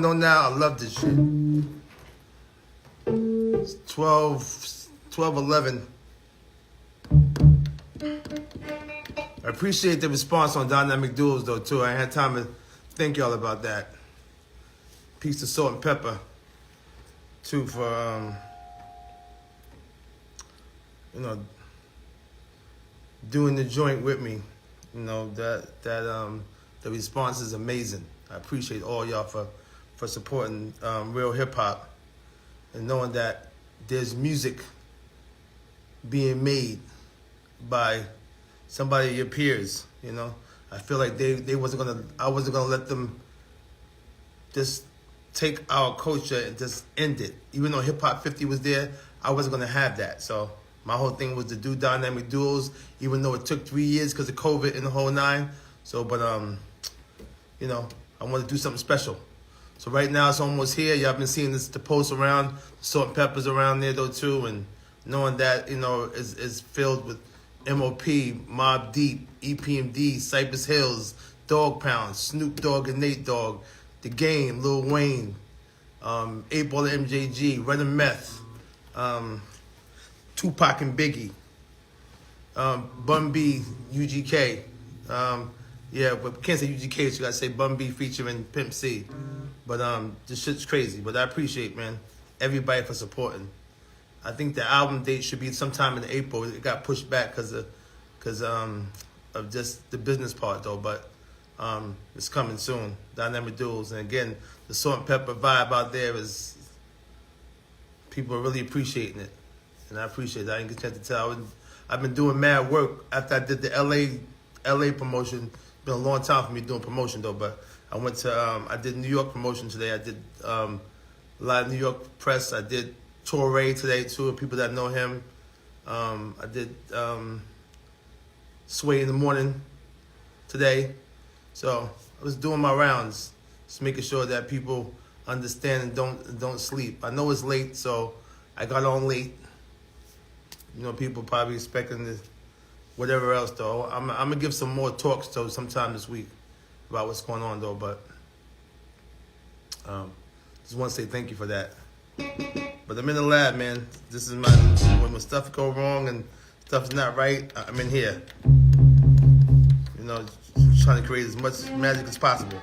know now, I love this shit. It's 12:11. I appreciate the response on Dynamic Duels, though, too. I had time to think y'all about that. Piece of salt and pepper, too, for, doing the joint with me. The response is amazing. I appreciate all y'all for supporting real hip-hop and knowing that there's music being made by somebody of your peers. I feel like I wasn't gonna let them just take our culture and just end it. Even though Hip Hop 50 was there, I wasn't gonna have that. So my whole thing was to do Dynamic Duels, even though it took 3 years because of COVID and the whole nine. So, but I want to do something special. So right now it's almost here. Y'all been seeing the posts around, Salt and Pepper's around there though too, and knowing that is filled with MOP, Mobb Deep, EPMD, Cypress Hills, Dog Pound, Snoop Dogg and Nate Dogg, The Game, Lil Wayne, 8 Ball and MJG, Red and Meth, Tupac and Biggie, Bun B, UGK. Yeah, but we can't say UGK, so you gotta say Bun B featuring Pimp C. But this shit's crazy. But I appreciate, man, everybody for supporting. I think the album date should be sometime in April. It got pushed back because of just the business part, though. But it's coming soon. Dynamic Duels, and again, the Salt and Pepper vibe out there is people are really appreciating it, and I appreciate that. I didn't get a chance to tell. I've been doing mad work after I did the LA promotion. It's been a long time for me doing promotion though, but I went to I did New York promotion today. I did a lot of New York press. I did Torre today too, people that know him. I did Sway in the Morning today. So I was doing my rounds, just making sure that people understand and don't sleep. I know it's late, so I got on late. People probably expecting this, whatever else though. I'm gonna give some more talks though sometime this week about what's going on though. But just want to say thank you for that. But I'm in the lab, man. This is when stuff go wrong and stuff's not right, I'm in here. Trying to create as much magic as possible.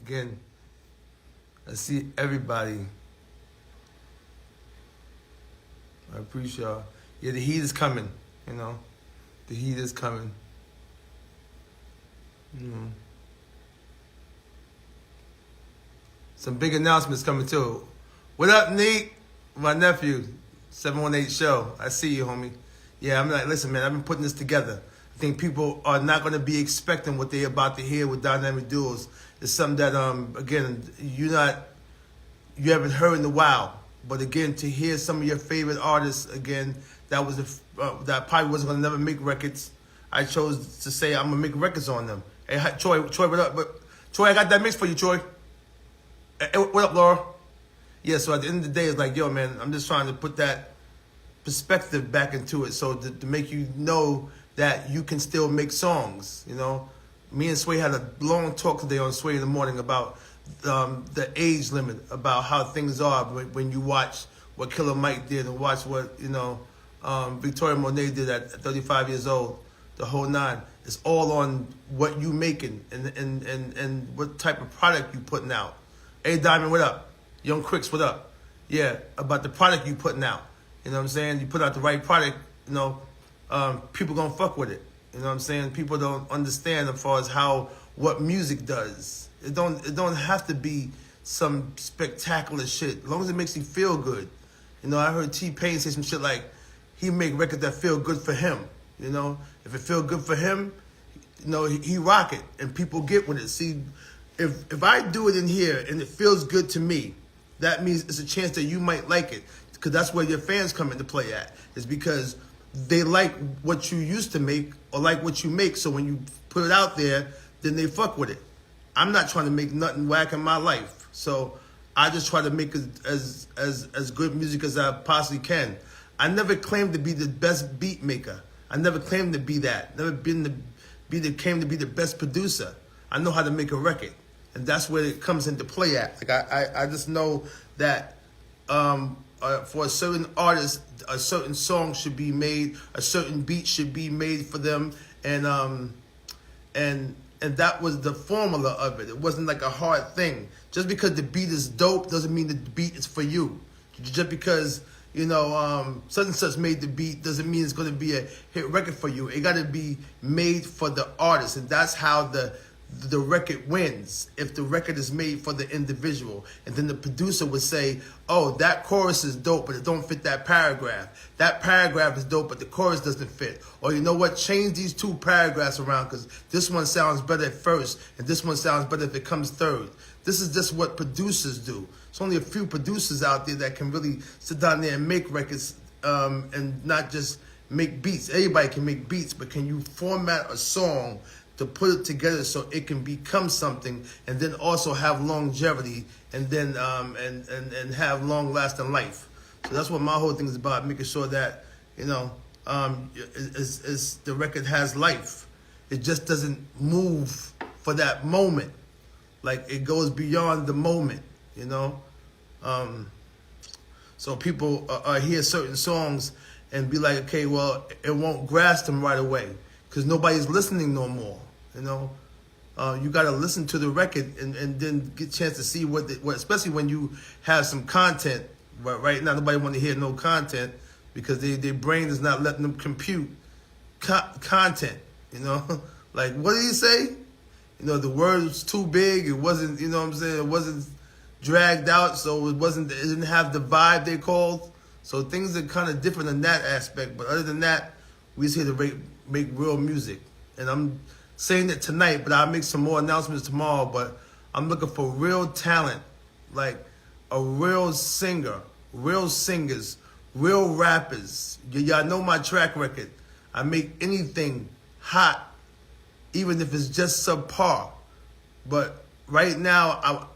Again, I see everybody. I appreciate y'all. Yeah, the heat is coming, The heat is coming. Some big announcements coming too. What up, Nate? My nephew, 718 Show. I see you, homie. Yeah, I'm like, listen, man, I've been putting this together. I think people are not going to be expecting what they're about to hear with Dynamic Duels. It's something that, again, you haven't heard in a while. But again, to hear some of your favorite artists, again, that probably wasn't going to never make records. I chose to say I'm going to make records on them. Hey, Troy, what up? Troy, I got that mix for you, Troy. Hey, what up, Laura? Yeah, so at the end of the day, it's like, yo, man, I'm just trying to put that perspective back into it, so to make you know that you can still make songs. You know, me and Sway had a long talk today on Sway in the Morning about the age limit, about how things are when you watch what Killer Mike did and watch what, you know, Victoria Monet did at 35 years old, the whole nine. It's all on what you making and what type of product you putting out. Hey Diamond, what up? Young Cricks, what up? Yeah, about the product you putting out. You know what I'm saying? You put out the right product, you know, people gonna fuck with it. You know what I'm saying? People don't understand as far as what music does. It don't have to be some spectacular shit. As long as it makes you feel good. You know, I heard T-Pain say some shit like he make records that feel good for him. You know, if it feel good for him, you know, he rock it and people get with it. See, if I do it in here and it feels good to me, that means it's a chance that you might like it, because that's where your fans come into play at. Is because they like what you used to make or like what you make. So when you put it out there, then they fuck with it. I'm not trying to make nothing whack in my life, so I just try to make as good music as I possibly can. I never claimed to be the best beat maker. I never claimed to be that. Never claimed to be the best producer. I know how to make a record, and that's where it comes into play at. Like I just know that for a certain artist, a certain song should be made, a certain beat should be made for them, and that was the formula of it. It wasn't like a hard thing. Just because the beat is dope doesn't mean that the beat is for you. Just because, you know, such and such made the beat doesn't mean it's going to be a hit record for you. It got to be made for the artist, and that's how the record wins. If the record is made for the individual, and then the producer would say, oh, that chorus is dope, but it don't fit that paragraph. That paragraph is dope, but the chorus doesn't fit. Or you know what, change these two paragraphs around, because this one sounds better at first, and this one sounds better if it comes third. This is just what producers do. There's only a few producers out there that can really sit down there and make records, and not just make beats. Everybody can make beats, but can you format a song to put it together so it can become something, and then also have longevity, and then and have long lasting life. So that's what my whole thing is about, making sure that, you know, is the record has life. It just doesn't move for that moment. Like, it goes beyond the moment, you know. So people hear certain songs and be like, okay, well, it won't grasp them right away because nobody's listening no more, you know. You got to listen to the record and then get a chance to see what especially when you have some content. But right now, nobody want to hear no content because their brain is not letting them compute content, you know. Like, what did he say? You know, the word was too big. It wasn't, you know what I'm saying? It wasn't dragged out, so it didn't have the vibe they called. So things are kind of different in that aspect. But other than that, we just here to make real music. And I'm saying it tonight, but I'll make some more announcements tomorrow. But I'm looking for real talent, like a real singer, real singers, real rappers. Y'all know my track record. I make anything hot, even if it's just subpar. But right now,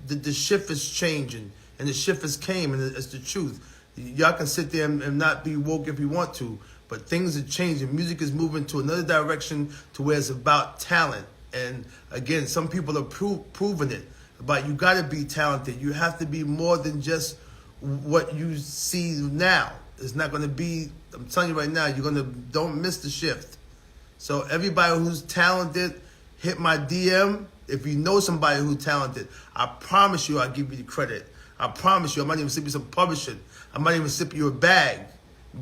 the shift is changing, and the shift has came, and it's the truth. Y'all can sit there and not be woke if you want to, but things are changing. Music is moving to another direction to where it's about talent. And again, some people are proving it. But you got to be talented. You have to be more than just what you see now. It's not going to be, I'm telling you right now, don't miss the shift. So everybody who's talented, hit my DM. If you know somebody who's talented, I promise you I'll give you the credit. I promise you I might even sip you some publishing. I might even sip you a bag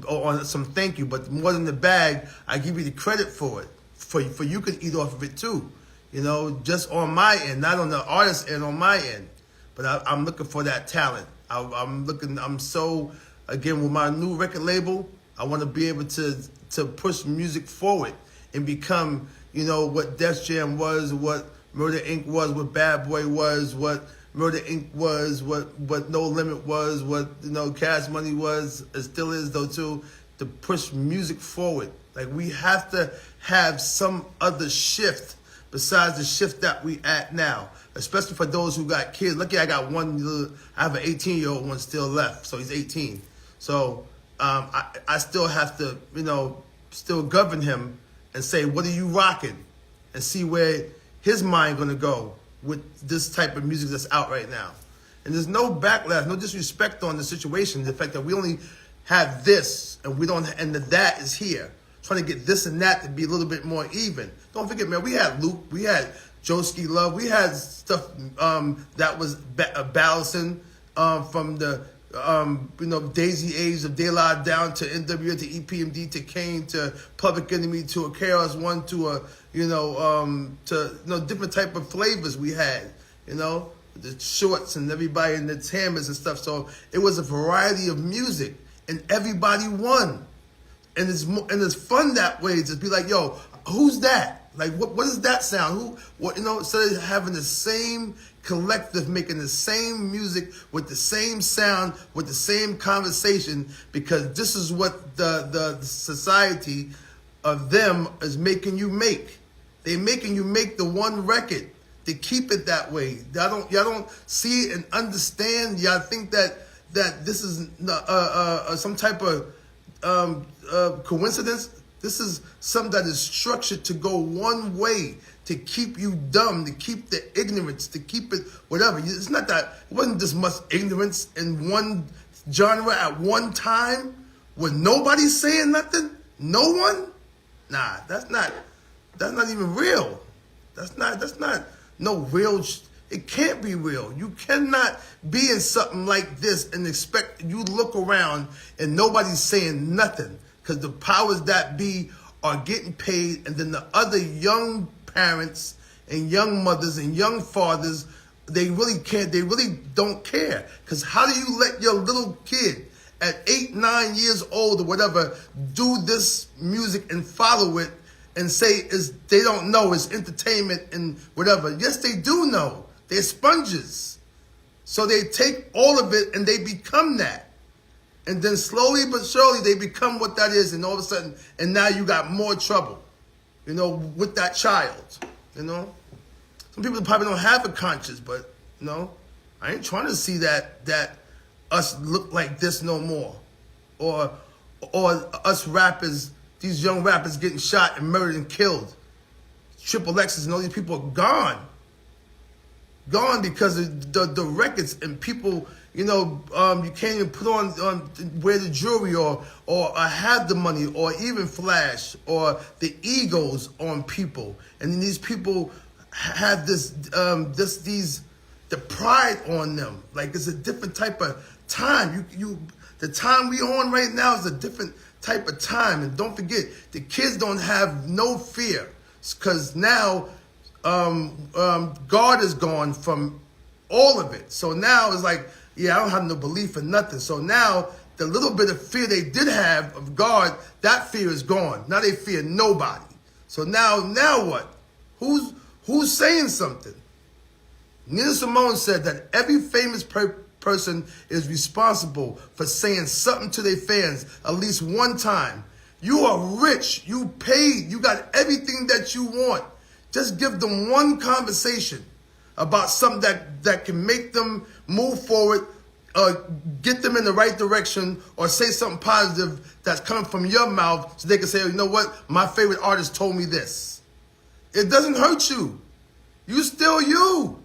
or some thank you. But more than the bag, I give you the credit for it. For you can eat off of it too. You know, just on my end, not on the artist end, on my end. But I'm looking for that talent. I'm so, again, with my new record label, I want to be able to push music forward and become, you know, what Def Jam was, what Murder Inc. was, what Bad Boy was, what Murder Inc. was, what No Limit was, what, you know, Cash Money was, it still is though too, to push music forward. Like, we have to have some other shift besides the shift that we at now. especially for those who got kids. Lucky I got I have an 18-year-old one still left, so he's 18. So I still have to, still govern him and say, what are you rocking? And see where his mind going to go with this type of music that's out right now. And there's no backlash, no disrespect on the situation. The fact that we only have this and we don't, and that is here. Trying to get this and that to be a little bit more even. Don't forget, man, we had Luke, we had Joeski Love, we had stuff that was balancing from the Daisy Age of De La down to NWA to EPMD to Kane to Public Enemy to a KRS-One to a different type of flavors we had, the shorts and everybody and the hammers and stuff. So it was a variety of music and everybody won. And it's fun that way. Just be like, yo, who's that? Like, what does that sound? Instead of having the same collective making the same music with the same sound, with the same conversation, because this is what the society of them is making you make. They're making you make the one record to keep it that way. Y'all don't see it and understand. Y'all think that this is some type of coincidence. This is something that is structured to go one way, to keep you dumb, to keep the ignorance, to keep it whatever. It's not that, it wasn't this much ignorance in one genre at one time with nobody saying nothing. No one? Nah, that's not even real. That's not no real. It can't be real. You cannot be in something like this and expect you look around and nobody's saying nothing, because the powers that be are getting paid, and then the other young parents and young mothers and young fathers, they really can't. They really don't care, because how do you let your little kid at 8, 9 years old or whatever do this music and follow it and say they don't know it's entertainment and whatever? Yes, they do know. They're sponges. So they take all of it and they become that. And then slowly but surely they become what that is, and all of a sudden, and now you got more trouble, with that child, Some people probably don't have a conscience, but, I ain't trying to see that us look like this no more. Or us rappers, these young rappers getting shot and murdered and killed. Triple X's and all these people are gone. Gone because of the records, and people, you can't even put on wear the jewelry or have the money or even flash or the egos on people. And then these people have the pride on them. Like, it's a different type of time. The time we on right now is a different type of time. And don't forget, the kids don't have no fear, because now God is gone from all of it. So now it's like, I don't have no belief in nothing. So now the little bit of fear they did have of God, that fear is gone. Now they fear nobody. So now what? Who's saying something? Nina Simone said that every famous person is responsible for saying something to their fans at least one time. You are rich. You paid. You got everything that you want. Just give them one conversation about something that can make them move forward, get them in the right direction, or say something positive that's coming from your mouth, so they can say, you know what, my favorite artist told me this. It doesn't hurt you. You still you.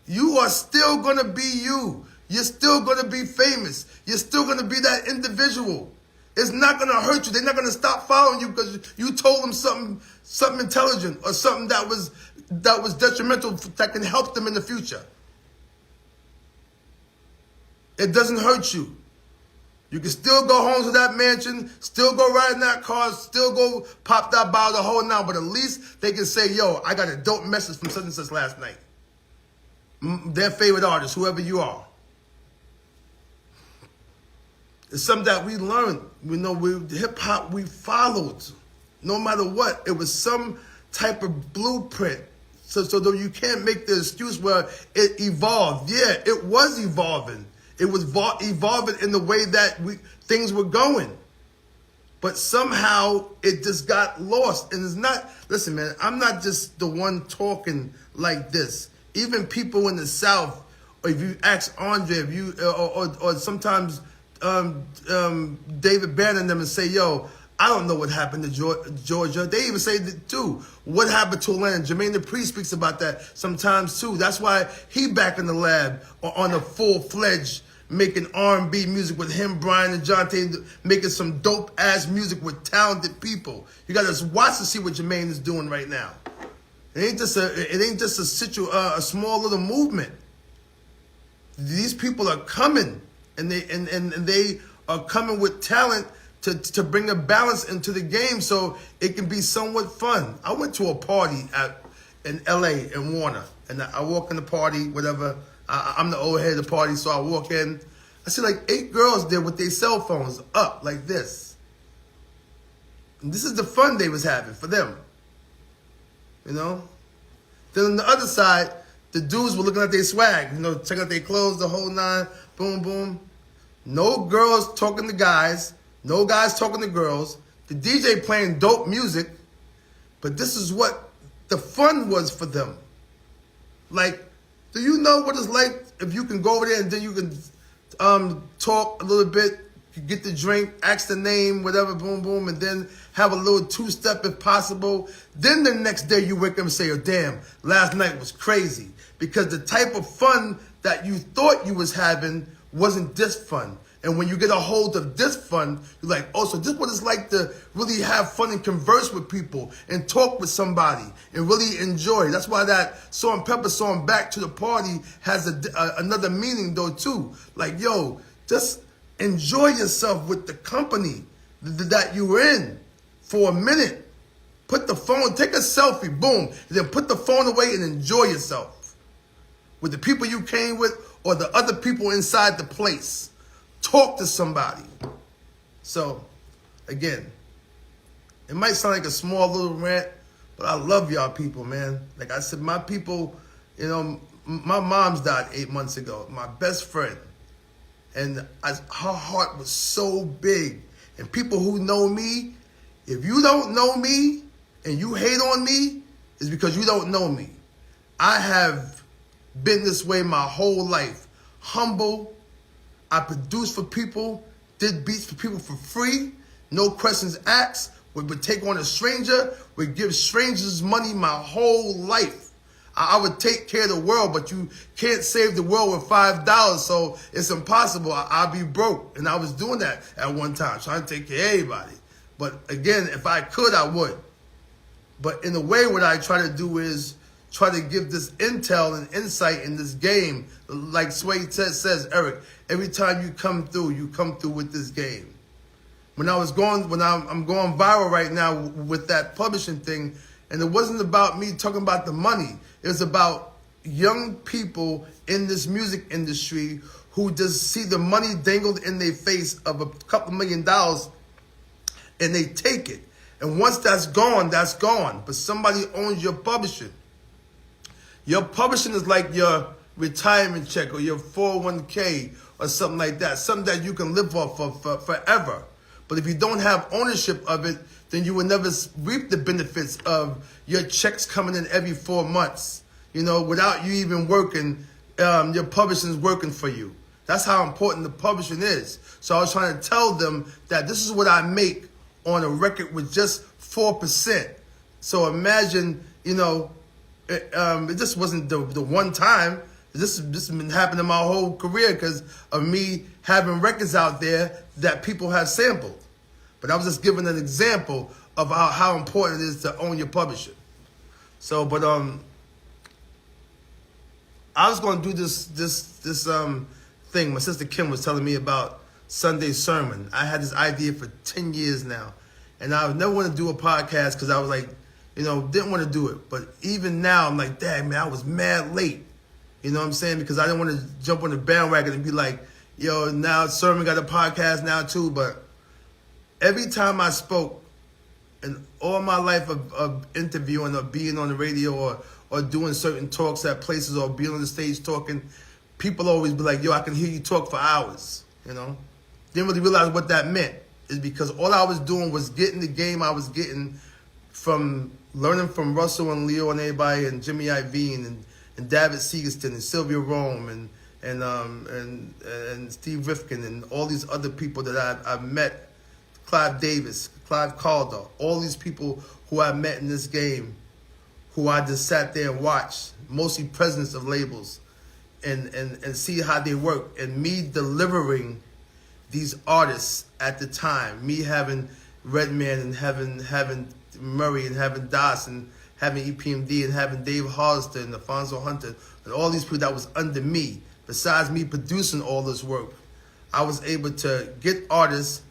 You are still going to be you. You're still going to be famous. You're still going to be that individual. It's not going to hurt you. They're not going to stop following you because you told them something intelligent or something that was detrimental that can help them in the future. It doesn't hurt you. You can still go home to that mansion, still go ride in that car, still go pop that bottle the whole night, but at least they can say, yo, I got a dope message from such and such last night. Their favorite artist, whoever you are. It's something that we learned. With hip-hop, we followed. No matter what, it was some type of blueprint. So though you can't make the excuse where it evolved. Yeah, it was evolving. It was evolving in the way that things were going. but somehow it just got lost. And it's not, listen, man, I'm not just the one talking like this. Even people in the South, or if you ask Andre, if you or sometimes David Bannon them and say, yo, I don't know what happened to Georgia. They even say that too. What happened to Atlanta? Jermaine Dupri speaks about that sometimes too. That's why he back in the lab on a full-fledged making R&B music with him, Brian, and Jonte, making some dope-ass music with talented people. You got to watch to see what Jermaine is doing right now. It ain't just a small little movement. These people are coming, and they are coming with talent to bring a balance into the game so it can be somewhat fun. I went to a party in L.A. in Warner, and I walk in the party, whatever. I'm the old head of the party, so I walk in. I see like 8 girls there with their cell phones up like this. And this is the fun they was having for them. You know? Then on the other side, the dudes were looking at their swag, checking out their clothes, the whole nine, boom, boom. No girls talking to guys, no guys talking to girls. The DJ playing dope music, but this is what the fun was for them. Like, do you know what it's like if you can go over there and then you can talk a little bit, get the drink, ask the name, whatever, boom, boom, and then have a little two-step if possible. Then the next day you wake up and say, oh, damn, last night was crazy. Because the type of fun that you thought you was having wasn't this fun. And when you get a hold of this fun, you're like, oh, so this is what it's like to really have fun and converse with people and talk with somebody and really enjoy. That's why that Salt and Pepper song, Back to the Party, has another meaning, though, too. Like, yo, just enjoy yourself with the company that you were in for a minute. Put the phone, take a selfie, boom, and then put the phone away and enjoy yourself with the people you came with or the other people inside the place. Talk to somebody. So, again, it might sound like a small little rant, but I love y'all people, man. Like I said, my people, my mom's died 8 months ago, my best friend. And her heart was so big. And people who know me, if you don't know me and you hate on me, it's because you don't know me. I have been this way my whole life. Humble. I produced for people, did beats for people for free, no questions asked, would take on a stranger, would give strangers money my whole life. I would take care of the world, but you can't save the world with $5, so it's impossible. I'll be broke. And I was doing that at one time, trying to take care of everybody. But again, if I could, I would. But in a way, what I try to do is try to give this intel and insight in this game. Like Sway says, Eric, every time you come through with this game. I'm going viral right now with that publishing thing, and it wasn't about me talking about the money. It was about young people in this music industry who just see the money dangled in their face of a couple $1 million, and they take it. And once that's gone, that's gone. But somebody owns your publishing. Your publishing is like your retirement check or your 401k or something like that, something that you can live off of forever. But if you don't have ownership of it, then you will never reap the benefits of your checks coming in every 4 months, without you even working. Your publishing is working for you. That's how important the publishing is. So I was trying to tell them that this is what I make on a record with just 4%. So imagine, it just wasn't the one time. This has been happening my whole career because of me having records out there that people have sampled. But I was just giving an example of how important it is to own your publisher. So, but I was going to do this thing. My sister Kim was telling me about Sunday sermon. I had this idea for 10 years now, and I never want to do a podcast because I was like, didn't want to do it. But even now, I'm like, dang, man, I was mad late. You know what I'm saying? Because I didn't want to jump on the bandwagon and be like, yo, now Sermon got a podcast now too. But every time I spoke in all my life of interviewing or being on the radio or doing certain talks at places or being on the stage talking, people always be like, yo, I can hear you talk for hours, Didn't really realize what that meant. is because all I was doing was getting the game I was getting from learning from Russell and Leo and everybody and Jimmy Iovine and David Seagerston and Sylvia Rome and Steve Rifkin and all these other people that I've met, Clive Davis, Clive Calder, all these people who I met in this game, who I just sat there and watched, mostly presidents of labels, and see how they work, and me delivering these artists at the time, me having Redman and having Murray and having Das and having EPMD and having Dave Hollister and Alfonso Hunter and all these people that was under me. Besides me producing all this work, I was able to get artists,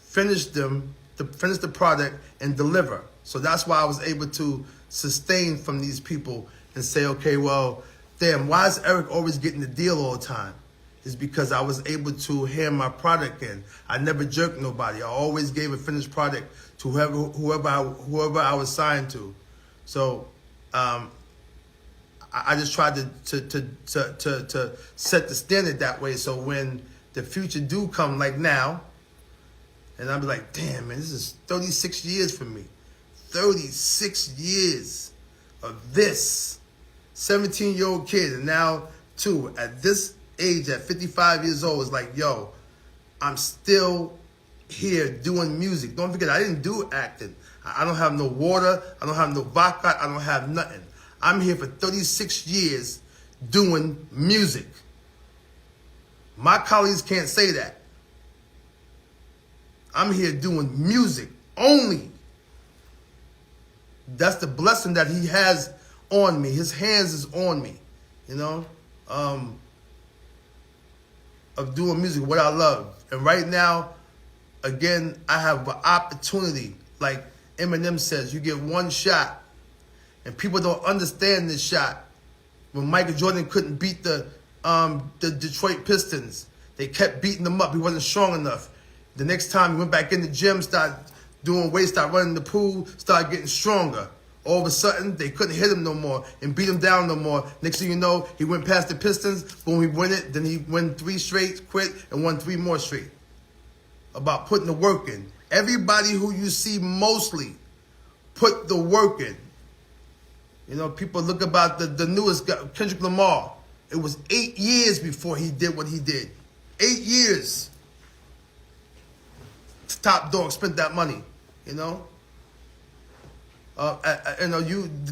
finish the product, and deliver. So that's why I was able to sustain from these people and say, okay, well, damn, why is Erick always getting the deal all the time? It's because I was able to hand my product in. I never jerked nobody. I always gave a finished product to whoever I was signed to. So I just tried to set the standard that way. So when the future do come, like now, and I'll be like, damn, man, this is 36 years for me. 36 years of this 17-year-old kid, and now too at this age, at 55 years old, is like, yo, I'm still here doing music. Don't forget, I didn't do acting. I don't have no water. I don't have no vodka. I don't have nothing. I'm here for 36 years doing music. My colleagues can't say that. I'm here doing music only. That's the blessing that he has on me. His hands is on me, you know, of doing music, what I love. And right now, again, I have an opportunity. Like Eminem says, you get one shot. And people don't understand this shot. When Michael Jordan couldn't beat the Detroit Pistons, they kept beating him up. He wasn't strong enough. The next time he went back in the gym, started doing weights, started running the pool, started getting stronger. All of a sudden, they couldn't hit him no more and beat him down no more. Next thing you know, he went past the Pistons. Boom, he won it. Then he won 3 straight, quit, and won 3 more straight. About putting the work in. Everybody who you see mostly put the work in. You know, people look about the newest guy, Kendrick Lamar. It was 8 years before he did what he did. 8 years. Top Dog spent that money, you know.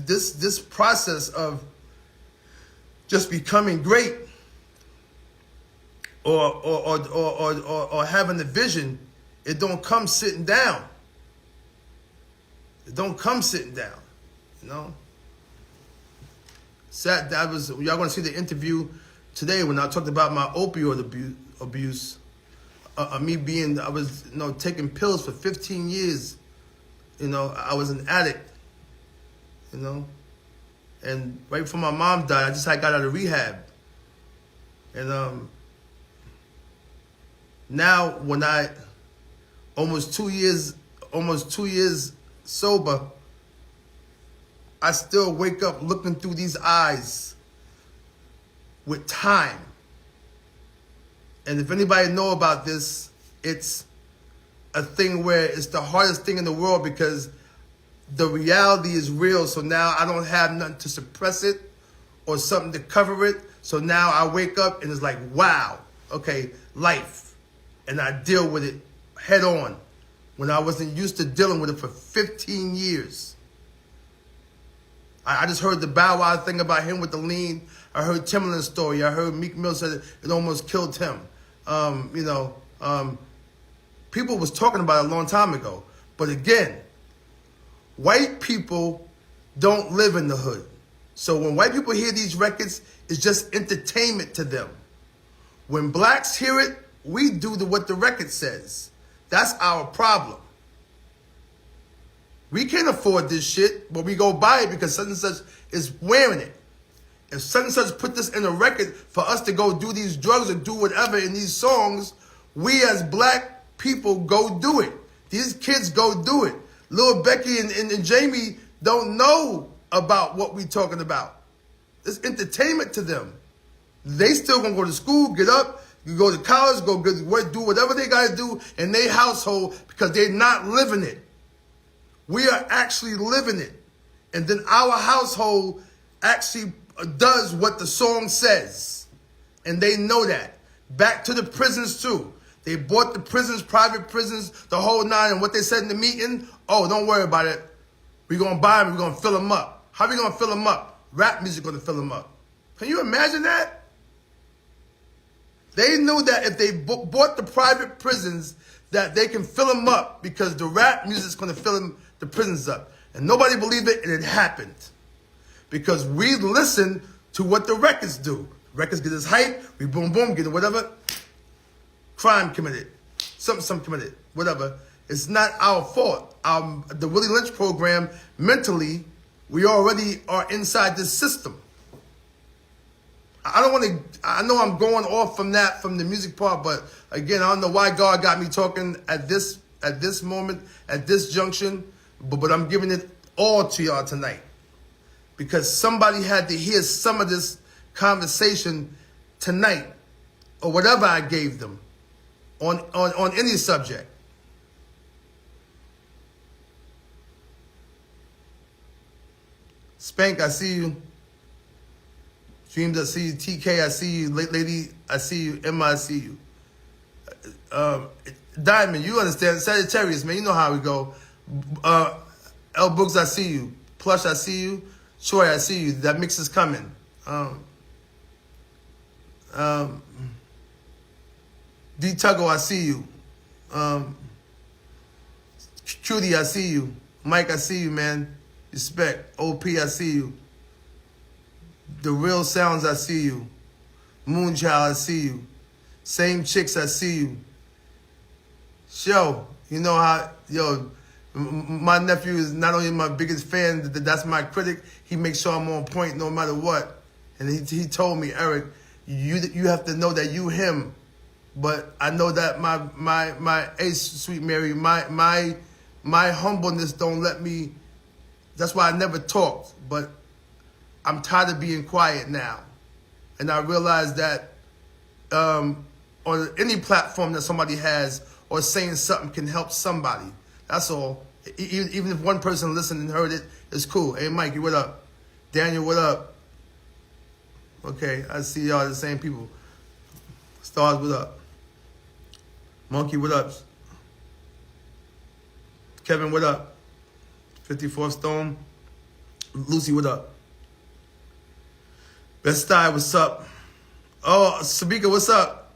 This process of just becoming great or having a vision, it don't come sitting down. It don't come sitting down, you know. Y'all gonna see the interview today when I talked about my opioid abuse. I was, you know, taking pills for 15 years. You know, I was an addict, you know. And right before my mom died, I got out of rehab. And now when I, almost two years sober, I still wake up looking through these eyes with time. And if anybody know about this, it's a thing where it's the hardest thing in the world because the reality is real. So now I don't have nothing to suppress it or something to cover it. So now I wake up and it's like, wow, okay, life. And I deal with it head on when I wasn't used to dealing with it for 15 years. I just heard the Bow Wow thing about him with the lean. I heard Timbaland's story. I heard Meek Mill said it almost killed him. People was talking about it a long time ago. But again, white people don't live in the hood. So when white people hear these records, it's just entertainment to them. When blacks hear it, we do what the record says. That's our problem. We can't afford this shit, but we go buy it because such and such is wearing it. If such and such put this in a record for us to go do these drugs or do whatever in these songs, we as black people go do it. These kids go do it. Lil Becky and Jamie don't know about what we talking about. It's entertainment to them. They still gonna go to school, get up, You go to college, go do whatever they got to do in their household because they're not living it. We are actually living it. And then our household actually does what the song says. And they know that. Back to the prisons too. They bought the prisons, private prisons, the whole nine. And what they said in the meeting, oh, don't worry about it. We're going to buy them. We're going to fill them up. How are we going to fill them up? Rap music going to fill them up. Can you imagine that? They knew that if they bought the private prisons, that they can fill them up because the rap music is going to fill the prisons up. And nobody believed it, and it happened. Because we listen to what the records do. Records get us hype, we boom, boom, get it, whatever. Crime committed. Something committed, whatever. It's not our fault. The Willie Lynch program, mentally, we already are inside this system. I don't want to, I know I'm going off from the music part, but again, I don't know why God got me talking at this moment, at this junction, but I'm giving it all to y'all tonight. Because somebody had to hear some of this conversation tonight, or whatever I gave them, on any subject. Spank, I see you. Dreams, I see you. TK, I see you. Lady, I see you. Emma, I see you. Diamond, you understand. Sagittarius, man, you know how we go. L Books, I see you. Plush, I see you. Troy, I see you. That mix is coming. D Tuggo, I see you. Trudy, I see you. Mike, I see you, man. Respect. OP, I see you. The Real Sounds, I see you. Moonchild, I see you. Same Chicks, I see you. Show, you know how, my nephew is not only my biggest fan, that's my critic. He makes sure I'm on point no matter what. And he told me, Eric, you have to know that you him. But I know that my ace, Sweet Mary, my humbleness don't let me. That's why I never talked. But I'm tired of being quiet now. And I realize that on any platform that somebody has or saying something can help somebody. That's all. Even if one person listened and heard it, it's cool. Hey, Mikey, what up? Daniel, what up? Okay, I see y'all the same people. Stars, what up? Monkey, what up? Kevin, what up? 54th Stone. Lucy, what up? Best Style, what's up? Oh, Sabika, what's up?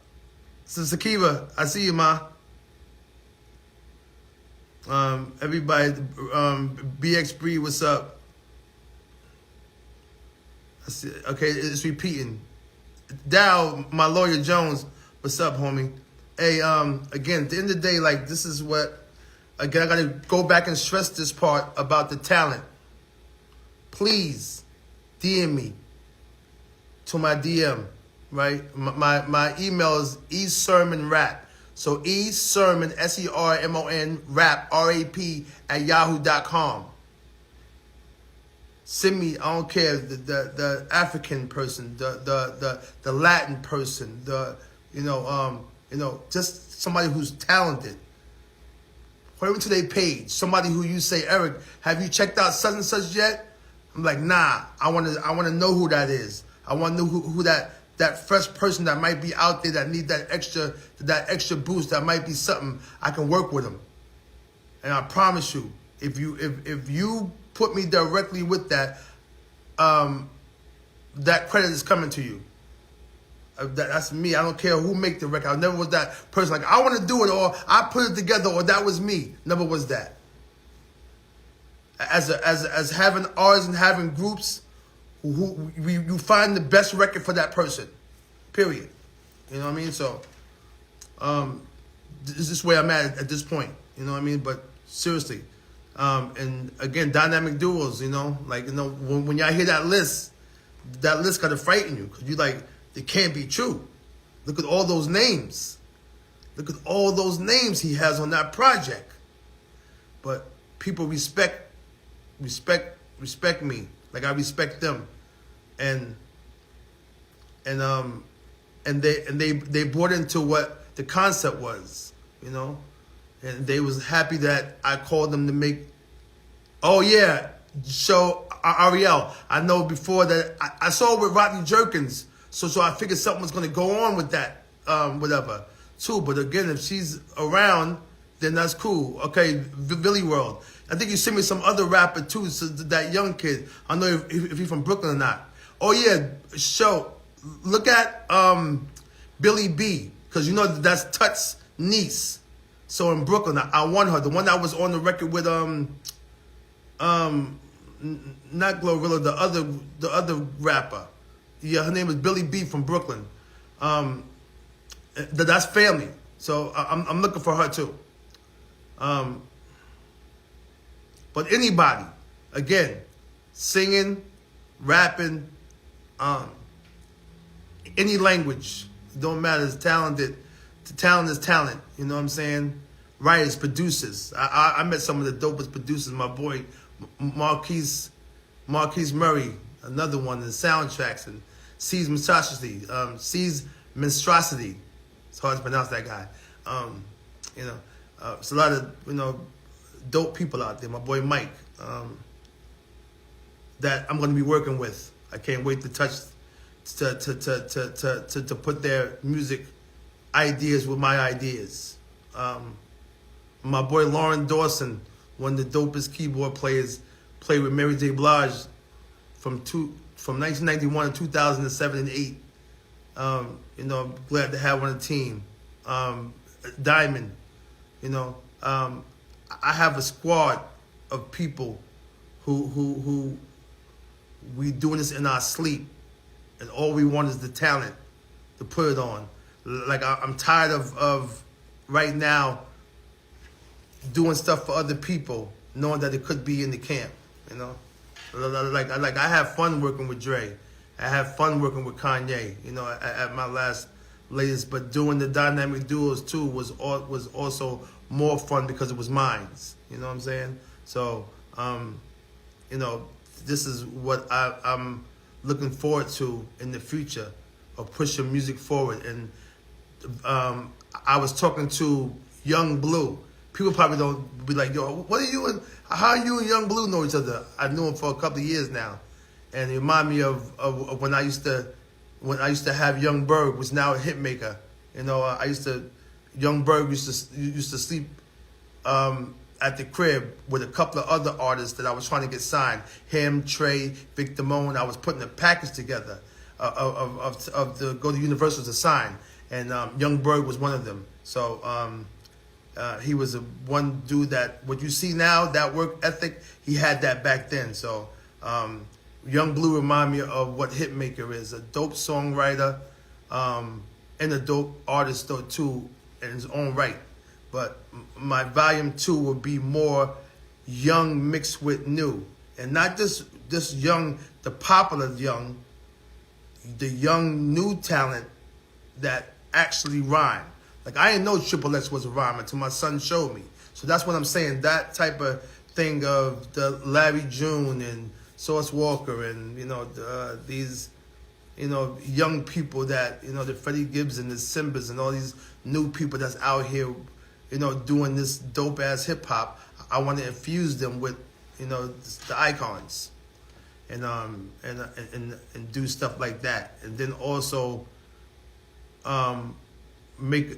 Sakiva, I see you, ma. Everybody, BX Bree, what's up? I see, okay, it's repeating. Dow, my lawyer Jones, what's up, homie? Hey, again, at the end of the day, like, this is what, again, I got to go back and stress this part about the talent. Please, DM me to my DM, right? My email is esermonrap. So esermon, SERMON, rap, RAP, @yahoo.com. Send me, I don't care, the African person, the Latin person, just somebody who's talented. Put them to their page. Somebody who you say, Eric, have you checked out such and such yet? I'm like, nah. I want to know who that is. I want to know who that fresh person that might be out there that need that extra boost. That might be something I can work with them. And I promise you, if you put me directly with that, that credit is coming to you. That's me. I don't care who make the record. I never was that person like, I want to do it, or I put it together, or that was me. Never was that. As having artists and having groups, you find the best record for that person. Period. You know what I mean? So, this is where I'm at this point. You know what I mean? But seriously, and again, dynamic duels. When y'all hear that list gotta frighten you, because you like, it can't be true. Look at all those names. Look at all those names he has on that project. But people respect me, like I respect them, and and they bought into what the concept was, you know, and they was happy that I called them to make. Oh yeah, show Ariel. I know before that I saw it with Rodney Jerkins, so I figured something was going to go on with that, whatever, too. But again, if she's around, then that's cool. Okay, Billy World. I think you sent me some other rapper too, so that young kid. I don't know if he's from Brooklyn or not. Oh yeah, show. Look at Billy B, because you know that's Tut's niece. So in Brooklyn, I won her. The one that was on the record with not Glorilla, the other rapper. Yeah, her name is Billy B from Brooklyn. That's family. So I'm looking for her too. But anybody, again, singing, rapping, any language, don't matter. It's talented. Talent is talent. You know what I'm saying? Writers, producers. I met some of the dopest producers. My boy Marquise Murray, another one, the soundtracks, and C's Monstrosity. It's hard to pronounce that guy. You know, it's a lot of, you know, dope people out there. My boy Mike, that I'm going to be working with. I can't wait to to put their music ideas with my ideas. My boy Lauren Dawson, one of the dopest keyboard players, played with Mary J. Blige from 1991 to 2007 and 8. You know, I'm glad to have on the team. Diamond, you know, I have a squad of people who we doing this in our sleep, and all we want is the talent to put it on. Like I'm tired of right now doing stuff for other people, knowing that it could be in the camp. You know, like I have fun working with Dre. I have fun working with Kanye. You know, at my latest, but doing the dynamic duels too was also more fun because it was mine. You know what I'm saying? So, you know, this is what I'm looking forward to in the future of pushing music forward. And I was talking to Young Blue. People probably don't be like, yo, what are you and how you and Young Blue know each other? I've known him for a couple of years now, and it reminded me of when I used to have Young Berg, was now a hit maker. You know, Young Berg used to sleep at the crib with a couple of other artists that I was trying to get signed. Him, Trey, Vic Damone. I was putting a package together of the go to Universal to sign, and Young Berg was one of them. So he was one dude that what you see now, that work ethic, he had that back then. So Young Blue remind me of what Hitmaker is, a dope songwriter and a dope artist though too in his own right. But my volume 2 will be more young mixed with new, and not just young, the popular young, the young new talent that actually rhyme. Like I didn't know Triple X was a rhyme until my son showed me. So that's what I'm saying. That type of thing of the Larry June and Sauce Walker and these young people that the Freddie Gibbs and the Simbas and all these new people that's out here doing this dope ass hip hop. I want to infuse them with the icons and do stuff like that, and then also make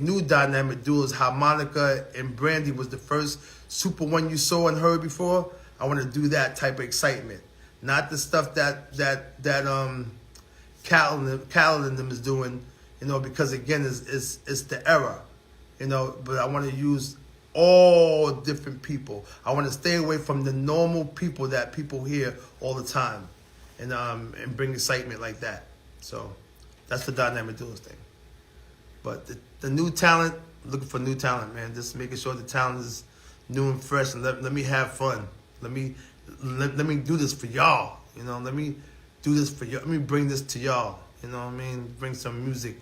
new dynamic duels. How Monica and Brandy was the first Super One you saw and heard before. I want to do that type of excitement, not the stuff that Cal and them is doing, because again it's the era, But I want to use all different people. I want to stay away from the normal people that people hear all the time, and bring excitement like that. So that's the dynamic duels thing. But the new talent, looking for new talent, man. Just making sure the talent is new and fresh, and let me have fun. Let me do this for y'all. Let me do this for you. Let me bring this to y'all. Bring some music.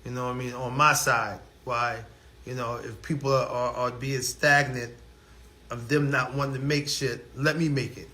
On my side. Why? If people are being stagnant, of them not wanting to make shit, let me make it.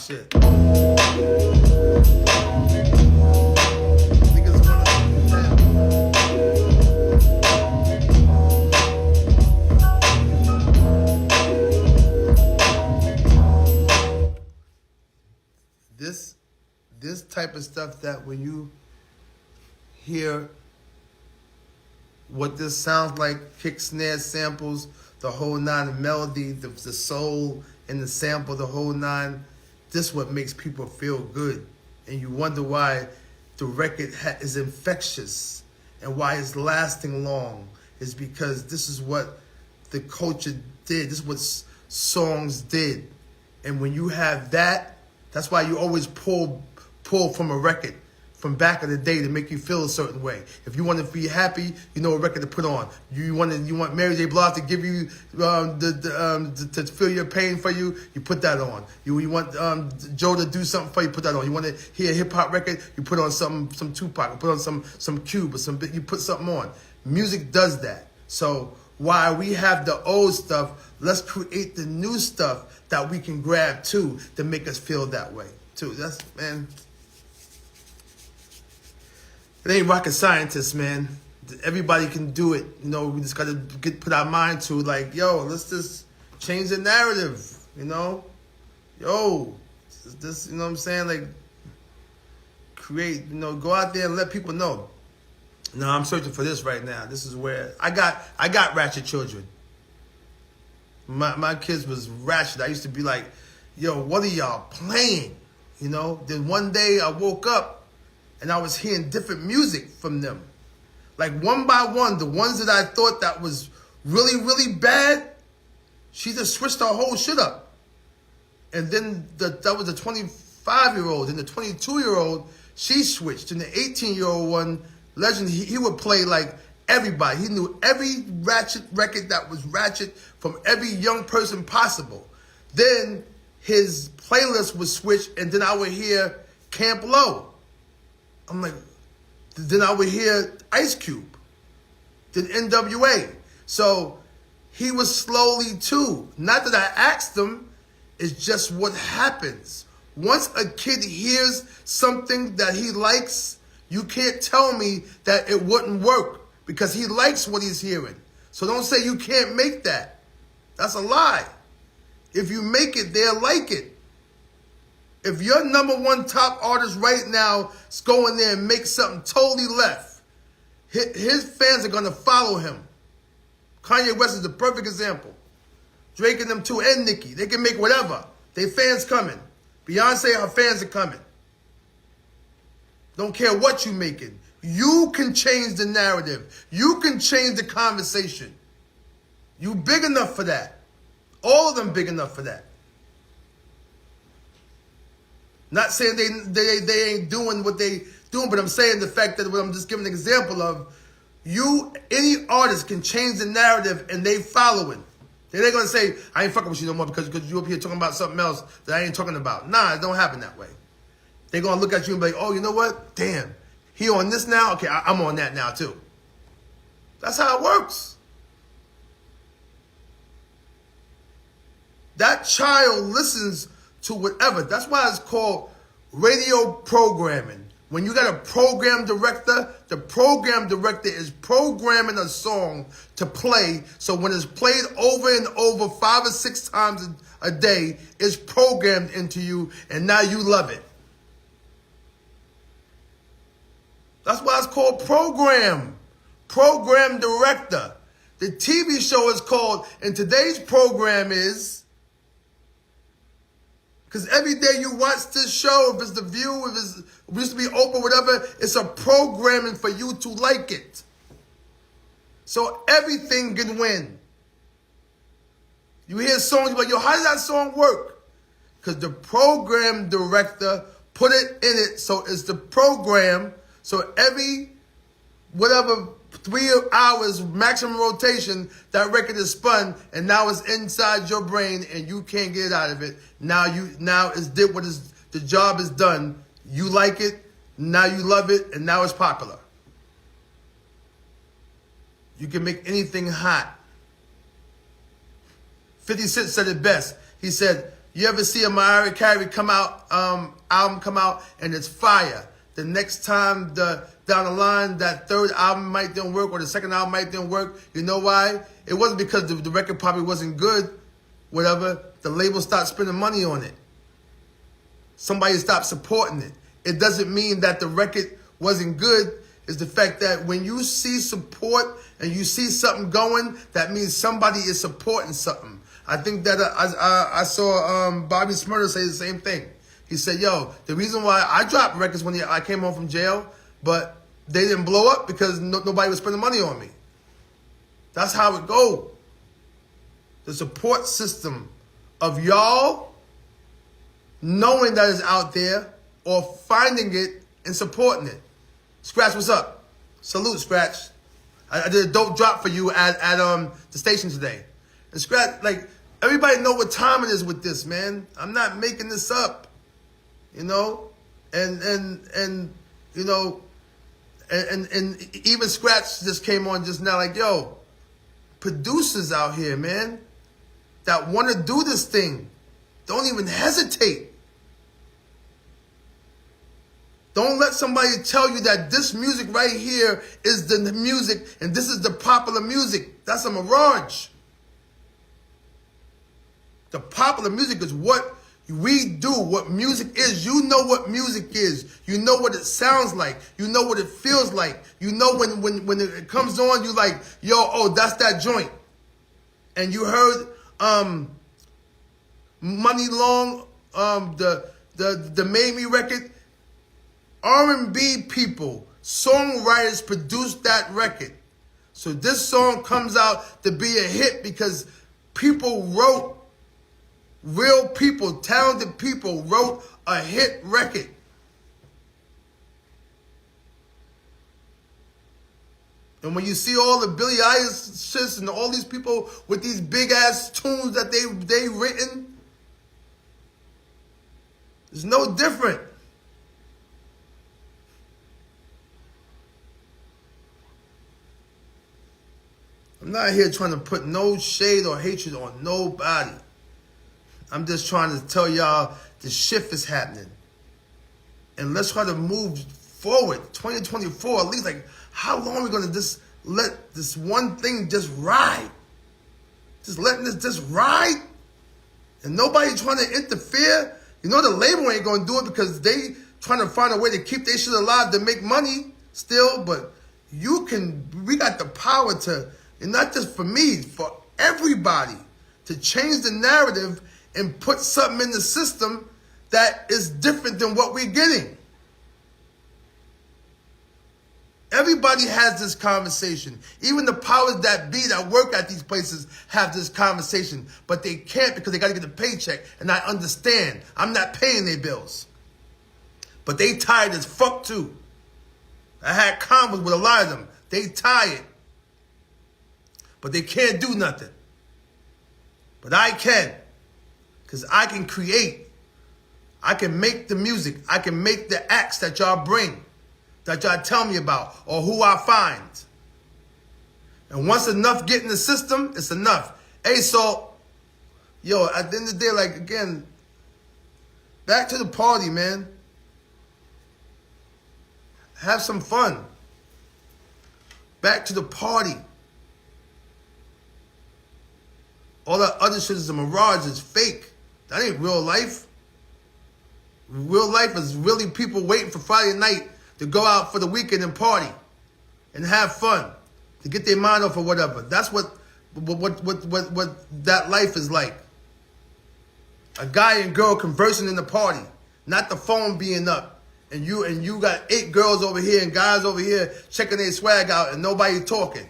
shit. I think it's one of them. This type of stuff that when you hear what this sounds like, kick, snare, samples, the whole nine, the melody, the soul and the sample, the whole nine, this what makes people feel good. And you wonder why the record is infectious and why it's lasting long. Is because this is what the culture did. This is what songs did. And when you have that, that's why you always pull from a record from back in the day to make you feel a certain way. If you want to be happy, you know a record to put on. You want Mary J. Blige to give you to feel your pain for you, you put that on. You want Joe to do something for you, put that on. You want to hear a hip hop record, you put on some Tupac, you put on some Cube or you put something on. Music does that. So while we have the old stuff, let's create the new stuff that we can grab too to make us feel that way too. That's, man. It ain't rocket scientists, man. Everybody can do it. You know, we just gotta put our mind to like, yo, let's just change the narrative. You know, yo, this, you know what I'm saying? Like, create. You know, go out there and let people know. No, I'm searching for this right now. This is where I got ratchet children. My kids was ratchet. I used to be like, yo, what are y'all playing? You know. Then one day I woke up. And I was hearing different music from them. Like one by one, the ones that I thought that was really, really bad, she just switched her whole shit up. And then that was the 25-year-old. And the 22-year-old, she switched. And the 18-year-old one, Legend, he would play like everybody. He knew every ratchet record that was ratchet from every young person possible. Then his playlist would switch, and then I would hear Camp Low. I'm like, then I would hear Ice Cube, then NWA. So he was slowly too. Not that I asked him, it's just what happens. Once a kid hears something that he likes, you can't tell me that it wouldn't work because he likes what he's hearing. So don't say you can't make that. That's a lie. If you make it, they'll like it. If your number one top artist right now is going there and make something totally left, his fans are going to follow him. Kanye West is the perfect example. Drake and them too, and Nicki. They can make whatever. They fans coming. Beyonce, her fans are coming. Don't care what you making. You can change the narrative. You can change the conversation. You big enough for that. All of them big enough for that. Not saying they ain't doing what they doing, but I'm saying the fact that what I'm just giving an example of, any artist can change the narrative and they following. They're going to say, I ain't fucking with you no more because you up here talking about something else that I ain't talking about. Nah, it don't happen that way. They're going to look at you and be like, oh, you know what? Damn, he on this now? Okay, I'm on that now too. That's how it works. That child listens to whatever. That's why it's called radio programming. When you got a program director, the program director is programming a song to play. So when it's played over and over 5 or 6 times a day, it's programmed into you, and now you love it. That's why it's called program. Program director. The TV show is called, and today's program is, because every day you watch this show, if it's The View, if it used to be Oprah, whatever, it's a programming for you to like it. So everything can win. You hear songs, you're like, yo, how does that song work? Because the program director put it in it, so it's the program. So every, whatever, 3 hours maximum rotation, that record is spun, and now it's inside your brain, and you can't get it out of it. Now it's did what is the job is done. You like it, now you love it, and now it's popular. You can make anything hot. 50 Cent said it best. He said, You ever see a Mariah Carey album come out and it's fire? The next time down the line, that third album might didn't work or the second album might didn't work. You know why? It wasn't because the record probably wasn't good, whatever. The label stopped spending money on it. Somebody stopped supporting it. It doesn't mean that the record wasn't good. It's the fact that when you see support and you see something going, that means somebody is supporting something. I think that I saw Bobby Smurder say the same thing. He said, yo, the reason why I dropped records when I came home from jail, but they didn't blow up because nobody was spending money on me. That's how it go. The support system of y'all knowing that it's out there or finding it and supporting it. Scratch, what's up? Salute, Scratch. I did a dope drop for you at the station today. And Scratch, like, everybody know what time it is with this, man. I'm not making this up, you know? And you know, and even Scratch just came on just now like, yo, producers out here, man, that want to do this thing, don't even hesitate. Don't let somebody tell you that this music right here is the music and this is the popular music. That's a mirage. The popular music is what we do, what music is. You know what music is. You know what it sounds like. You know what it feels like. You know when it comes on, you like, yo, oh, that's that joint. And you heard Money Long, the Made Me record. R&B people, songwriters produced that record. So this song comes out to be a hit because people wrote, real people, talented people wrote a hit record. And when you see all the Billie Eilish and all these people with these big ass tunes that they written, it's no different. I'm not here trying to put no shade or hatred on nobody. I'm just trying to tell y'all the shift is happening. And let's try to move forward. 2024, at least, like, how long are we going to just let this one thing just ride? Just letting this just ride? And nobody trying to interfere? You know the label ain't going to do it because they trying to find a way to keep their shit alive to make money still. But we got the power to, and not just for me, for everybody, to change the narrative and put something in the system that is different than what we're getting. Everybody has this conversation. Even the powers that be that work at these places have this conversation, but they can't because they got to get a paycheck, and I understand. I'm not paying their bills. But they tired as fuck too. I had convos with a lot of them. They tired. But they can't do nothing. But I can. Because I can create. I can make the music. I can make the acts that y'all bring. That y'all tell me about. Or who I find. And once enough get in the system, it's enough. Hey, so, yo, at the end of the day, like, again, back to the party, man. Have some fun. Back to the party. All that other shit is a mirage, it's fake. That ain't real life. Real life is really people waiting for Friday night to go out for the weekend and party and have fun, to get their mind off or whatever. That's what that life is like. A guy and girl conversing in the party, not the phone being up. And you got 8 girls over here and guys over here checking their swag out and nobody talking.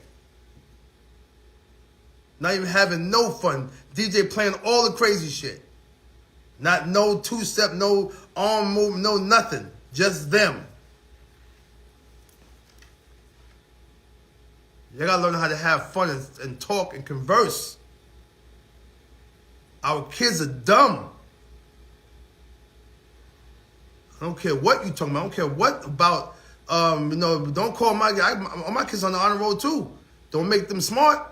Not even having no fun. DJ playing all the crazy shit. Not no two-step, no arm movement, no nothing. Just them. You gotta learn how to have fun and talk and converse. Our kids are dumb. I don't care what you talking about. I don't care what about, don't call my kids on the honor roll too. Don't make them smart.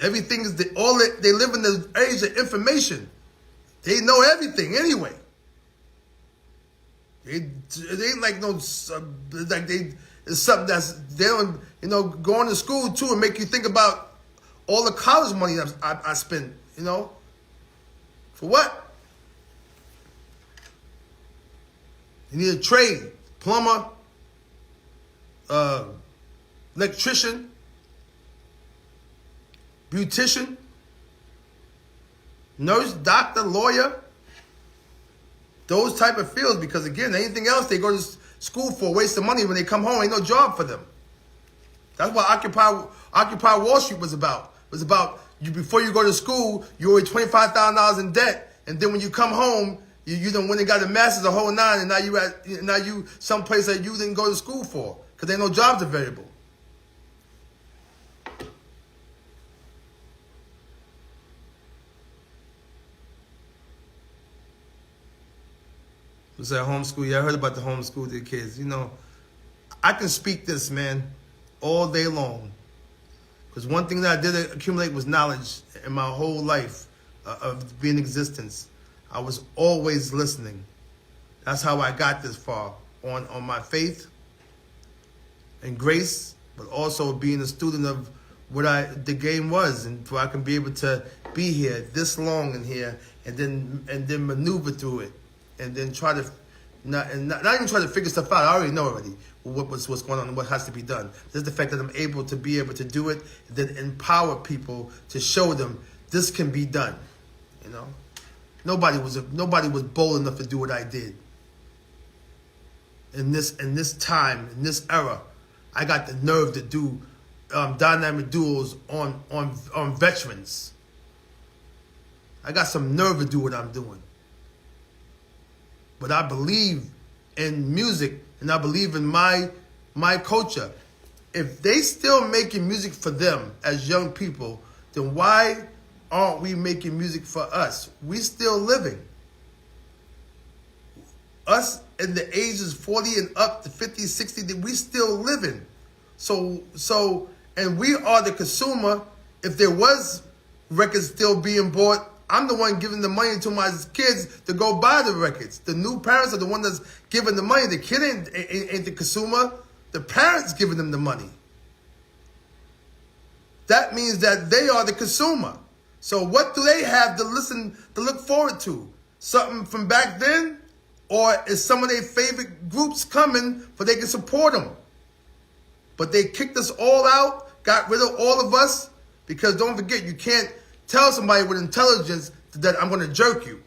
Everything is they live in the age of information. They know everything anyway. It ain't like no like it's something they don't going to school too and make you think about all the college money I spent. For what? You need a trade, plumber, electrician, beautician, nurse, doctor, lawyer, those type of fields, because again, anything else they go to school for, waste of money when they come home, ain't no job for them. That's what Occupy Wall Street was about. It was about you before you go to school, you owe $25,000 in debt, and then when you come home, you done went and got a master's, the whole nine, and now you someplace that you didn't go to school for because there ain't no jobs available. Was that homeschool? Yeah, I heard about the homeschool to the kids. I can speak this, man, all day long. Because one thing that I did accumulate was knowledge in my whole life of being in existence. I was always listening. That's how I got this far, on my faith and grace, but also being a student of what the game was, and so I can be able to be here this long in here, and then maneuver through it, and then try to not even try to figure stuff out. I already know what's going on and what has to be done. Just the fact that I'm able to do it, and then empower people to show them this can be done. Nobody was bold enough to do what I did. In this time, in this era, I got the nerve to do dynamic duels on veterans. I got some nerve to do what I'm doing. But I believe in music, and I believe in my culture. If they still making music for them as young people, then why aren't we making music for us? We still living. Us in the ages 40 and up to 50, 60, we still living. So, and we are the consumer. If there was records still being bought, I'm the one giving the money to my kids to go buy the records. The new parents are the one that's giving the money. The kid ain't the consumer. The parents giving them the money. That means that they are the consumer. So what do they have to look forward to? Something from back then? Or is some of their favorite groups coming so they can support them? But they kicked us all out, got rid of all of us, because don't forget, you can't tell somebody with intelligence that I'm going to jerk you.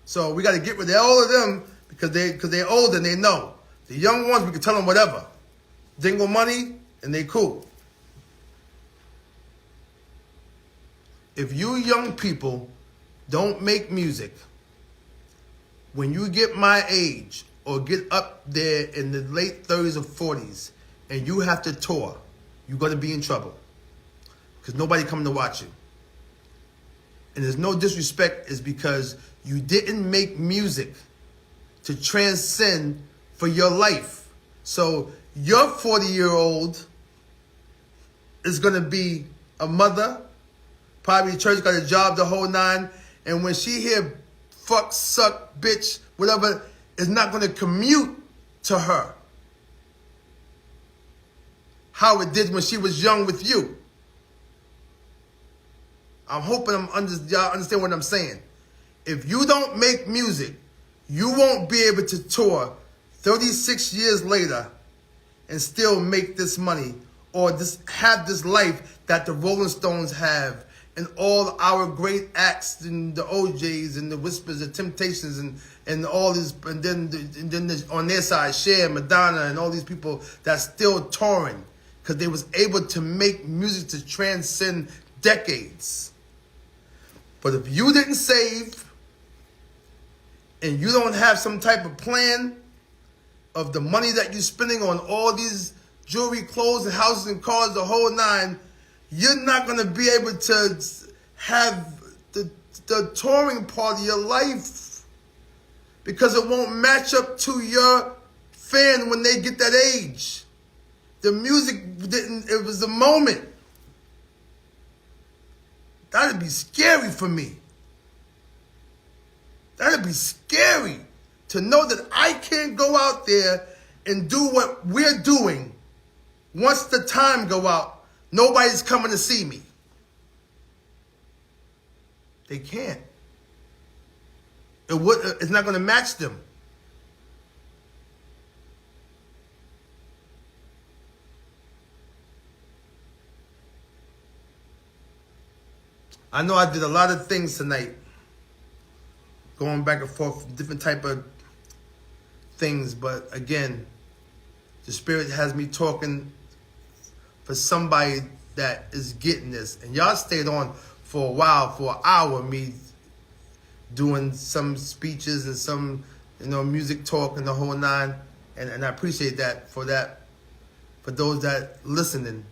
So we got to get rid of all of them because they're old and they know. The young ones, we can tell them whatever. Dingle money and they cool. If you young people don't make music, when you get my age or get up there in the late 30s or 40s and you have to tour, you're going to be in trouble because nobody coming to watch you. And there's no disrespect, is because you didn't make music to transcend for your life. So your 40-year-old is going to be a mother, probably church, got a job, the whole nine. And when she hear fuck, suck, bitch, whatever, is not going to commute to her how it did when she was young with you. I'm hoping y'all understand what I'm saying. If you don't make music, you won't be able to tour 36 years later and still make this money or have this life that the Rolling Stones have, and all our great acts, and the OJs and the Whispers, the Temptations, and all these, and then on their side, Cher, Madonna, and all these people that's still touring because they was able to make music to transcend decades. But if you didn't save and you don't have some type of plan of the money that you're spending on all these jewelry, clothes, and houses and cars, the whole nine, you're not going to be able to have the touring part of your life because it won't match up to your fan when they get that age. The music didn't, it was a moment. That'd be scary for me. That'd be scary to know that I can't go out there and do what we're doing. Once the time go out, nobody's coming to see me. They can't. It's not going to match them. I know I did a lot of things tonight, going back and forth, different type of things, but again, the Spirit has me talking for somebody that is getting this. And y'all stayed on for a while, for an hour, me doing some speeches and some, music talk and the whole nine. And I appreciate that, for those that listening.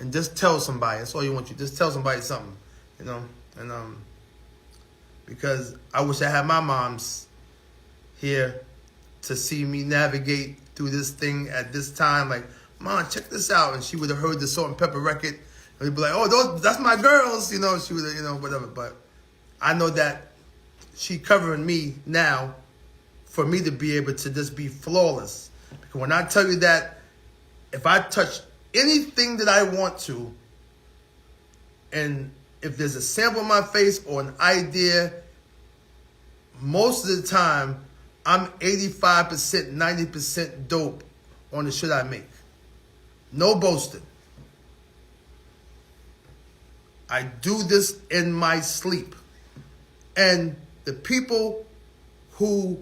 And just tell somebody. That's all you want. You just tell somebody something, And because I wish I had my moms here to see me navigate through this thing at this time. Like, Mom, check this out. And she would have heard the Salt and Pepper record. And we'd be like, oh, that's my girls. She would have, whatever. But I know that she covering me now for me to be able to just be flawless. Because when I tell you that if I touch anything that I want to, and if there's a sample on my face or an idea, most of the time, I'm 85%, 90% dope on the shit I make. No boasting. I do this in my sleep. And the people who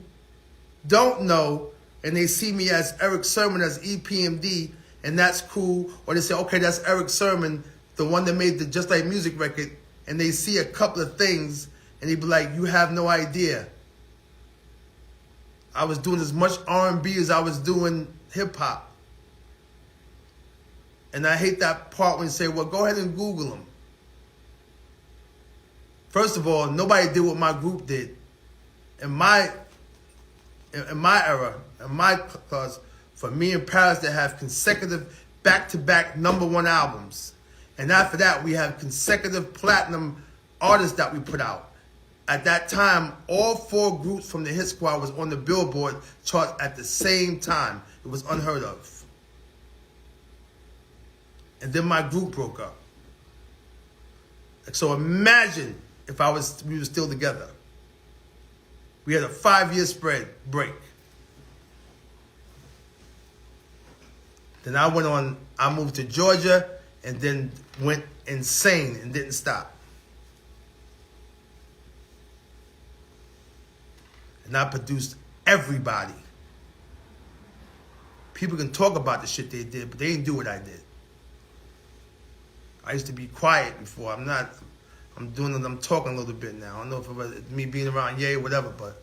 don't know, and they see me as Erick Sermon, as EPMD, and that's cool, or they say, okay, that's Erick Sermon, the one that made the Just Like Music record, and they see a couple of things, and they be like, you have no idea. I was doing as much R&B as I was doing hip-hop. And I hate that part when you say, well, go ahead and Google them. First of all, nobody did what my group did. In my era, in my class, for me and Paris to have consecutive back-to-back #1 albums. And after that, we have consecutive platinum artists that we put out. At that time, all 4 groups from the Hit Squad was on the Billboard chart at the same time. It was unheard of. And then my group broke up. So imagine if we were still together. We had a 5-year break. Then I moved to Georgia and then went insane and didn't stop. And I produced everybody. People can talk about the shit they did, but they didn't do what I did. I used to be quiet before. I'm talking a little bit now. I don't know if it was me being around Ye or whatever, but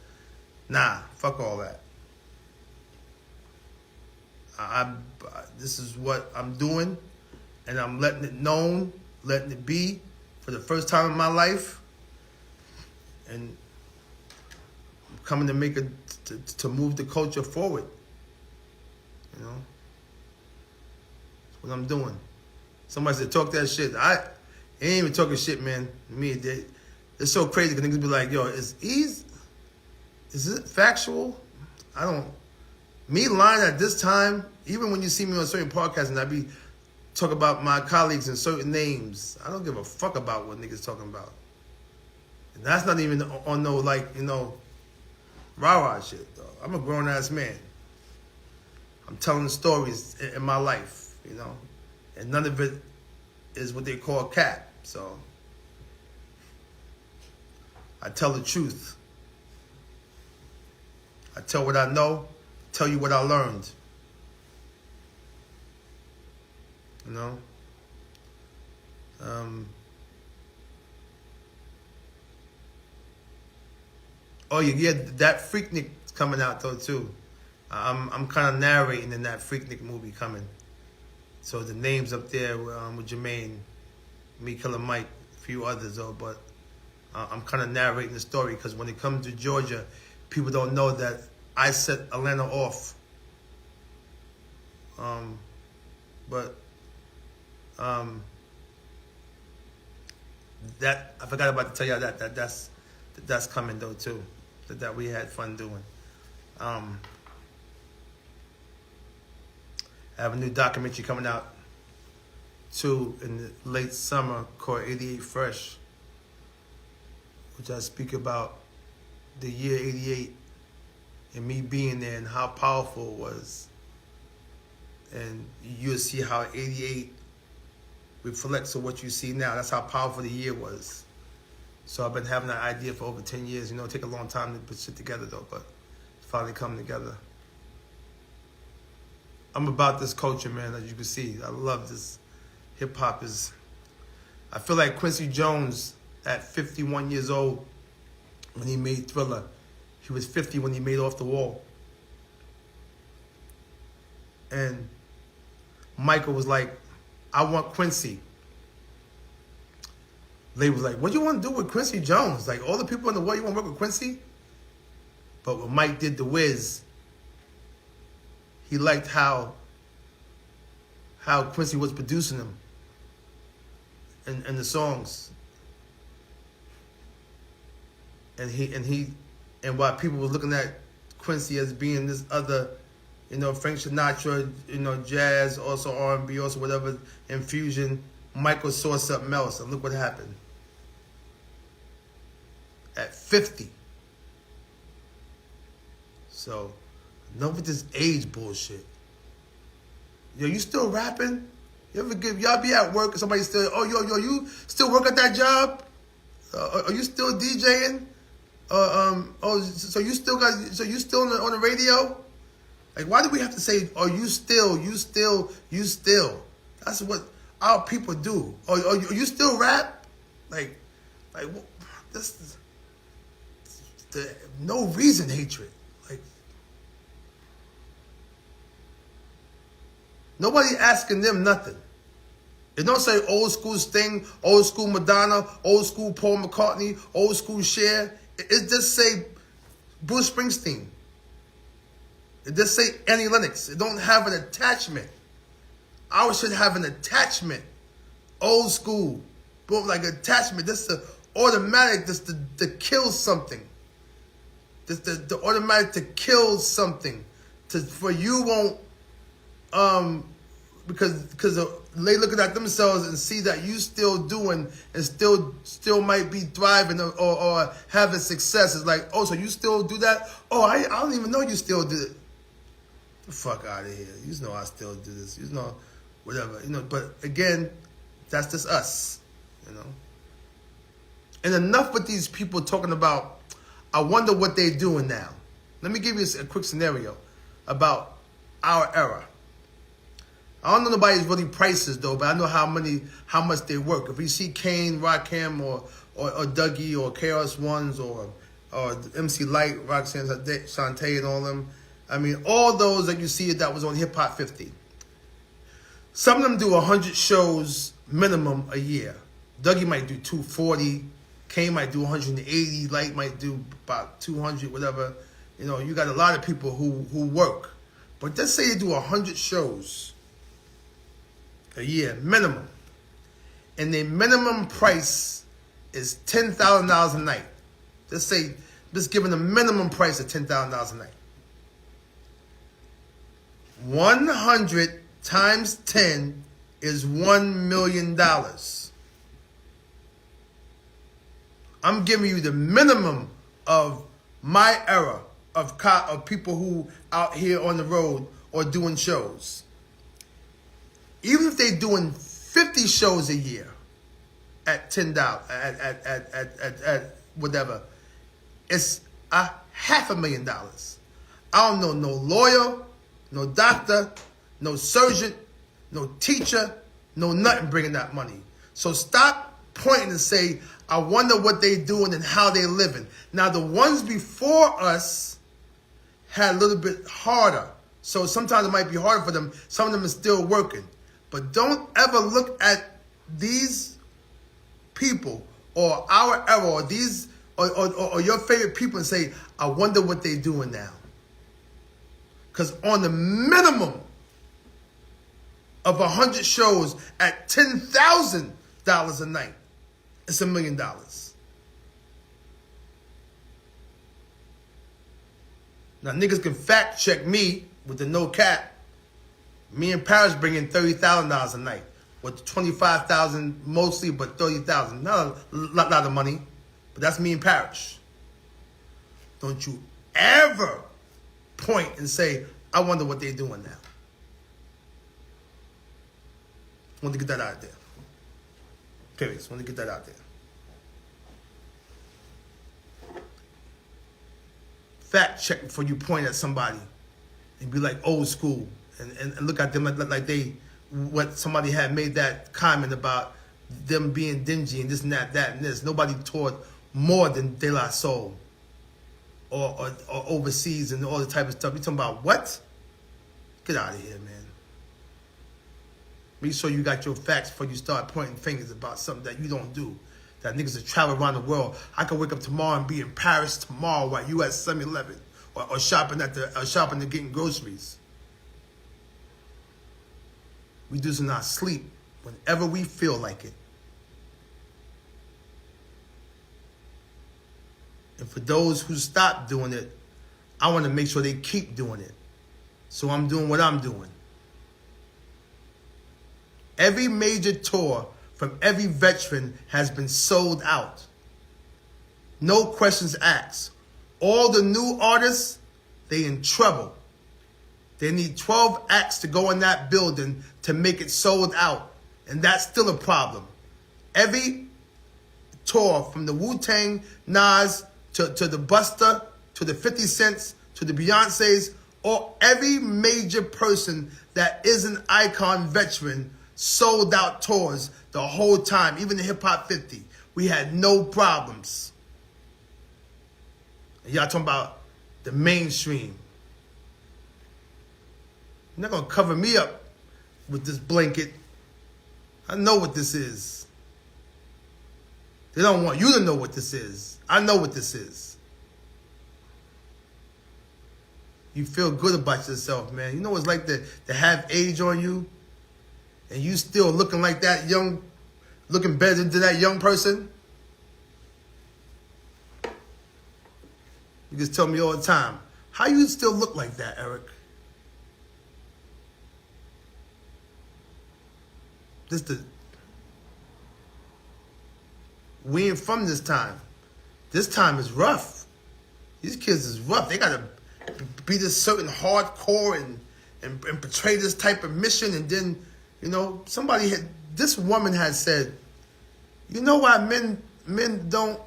nah, fuck all that. This is what I'm doing, and I'm letting it known, letting it be for the first time in my life, and I'm coming to to move the culture forward. That's what I'm doing. Somebody said, talk that shit. I ain't even talking shit, man. It's so crazy because niggas be like, yo, is it factual? Me lying at this time, even when you see me on certain podcasts and I be talking about my colleagues and certain names, I don't give a fuck about what niggas talking about. And that's not even on no, rah-rah shit, though. I'm a grown-ass man. I'm telling stories in my life, and none of it is what they call cap. So I tell the truth. I tell what I know, tell you what I learned. Oh yeah, that Freaknik's coming out though too. I'm kind of narrating in that Freaknik movie coming. So the names up there with Jermaine, me, Killer Mike, a few others though, but I'm kind of narrating the story because when it comes to Georgia, people don't know that I set Atlanta off. that I forgot about to tell y'all that's coming though too. That we had fun doing. I have a new documentary coming out too in the late summer called 88 Fresh, which I speak about the year 88 and me being there and how powerful it was. And you'll see how 88 reflects on what you see now. That's how powerful the year was. So I've been having that idea for over 10 years. You know, it take a long time to put shit together though, but it's finally coming together. I'm about this culture, man, as you can see. I love this. Hip hop is, I feel like Quincy Jones at 51 years old when he made Thriller. He was 50 when he made Off the Wall. And Michael was like, I want Quincy. They was like, what do you want to do with Quincy Jones? Like, all the people in the world, you want to work with Quincy? But when Mike did The Wiz, he liked how Quincy was producing them and the songs. And while people were looking at Quincy as being this other, you know, Frank Sinatra, you know, jazz, also R&B, also whatever, infusion, Michael saw something else, and look what happened. At 50. So, enough with this age bullshit. Yo, you still rapping? You ever give, y'all be at work and somebody still, oh, yo, you still work at that job? Are you still DJing? So you still on the radio? Like, why do we have to say, oh, you still? That's what our people do. Oh, you still rap? Like this is the no reason hatred. Like, nobody asking them nothing. It don't say old school Sting, old school Madonna, old school Paul McCartney, old school Cher. It just say Bruce Springsteen. It just say Annie Lennox. It don't have an attachment. Ours should have an attachment. Old school. Boom, like attachment. That's the automatic, that's to kill something. That's the automatic to kill something. For you won't, because they looking at themselves and see that you still doing and still might be thriving or having success. It's like, oh, so you still do that? Oh, I don't even know you still do it. The fuck out of here. You know I still do this. You know, whatever. You know, but again, that's just us. You know. And enough with these people talking about, I wonder what they're doing now. Let me give you a quick scenario about our era. I don't know nobody's really prices though, but I know how much they work. If you see Kane, Rakim, or Dougie, or KRS Ones, or MC Light, Roxanne Shante, and all them. I mean, all those that you see that was on Hip Hop 50. Some of them do 100 shows minimum a year. Dougie might do 240. Kane might do 180. Light might do about 200, whatever. You know, you got a lot of people who work. But let's say they do 100 shows a year, minimum. And their minimum price is $10,000 a night. Let's give them a minimum price of $10,000 a night. 100 times 10 is $1 million. I'm giving you the minimum of my era of people who out here on the road or doing shows. Even if they're doing 50 shows a year at $10, at whatever, it's $500,000. I don't know no lawyer, no doctor, no surgeon, no teacher, no nothing bringing that money. So stop pointing and say, I wonder what they doing and how they living. Now, the ones before us had a little bit harder. So sometimes it might be harder for them. Some of them are still working. But don't ever look at these people or our era or these or your favorite people and say, I wonder what they doing now. Because on the minimum of 100 shows at $10,000 a night, it's $1 million. Now niggas can fact check me with the no cap. Me and Paris bring in $30,000 a night, with $25,000 mostly, but $30,000. Not a lot of money, but that's me and Paris. Don't you ever point and say, I wonder what they're doing now. Want to get that out there. Period. Want to get that out there. Fact check before you point at somebody and be like old school and look at them like they, what somebody had made that comment about them being dingy and this and that and this. Nobody taught more than De La Soul or overseas and all the type of stuff. You talking about what? Get out of here, man. Make sure you got your facts before you start pointing fingers about something that you don't do. That niggas that travel around the world. I could wake up tomorrow and be in Paris tomorrow while you at 7-Eleven or shopping at the shopping and getting groceries. We do this in our sleep whenever we feel like it. And for those who stop doing it, I want to make sure they keep doing it. So I'm doing what I'm doing. Every major tour from every veteran has been sold out. No questions asked. All the new artists, they in trouble. They need 12 acts to go in that building to make it sold out. And that's still a problem. Every tour from the Wu-Tang, Nas, to the Busta, to the 50 Cents, to the Beyoncés, or every major person that is an icon veteran sold out tours the whole time. Even the Hip Hop 50. We had no problems. And y'all talking about the mainstream. You're not going to cover me up with this blanket. I know what this is. They don't want you to know what this is. I know what this is. You feel good about yourself, man. You know what it's like to have age on you and you still looking like that young, looking better than that young person? You just tell me all the time, how you still look like that, Eric? We ain't from this time. This time is rough. These kids is rough. They gotta be this certain hardcore and portray this type of mission, and then, you know, this woman had said, you know why men don't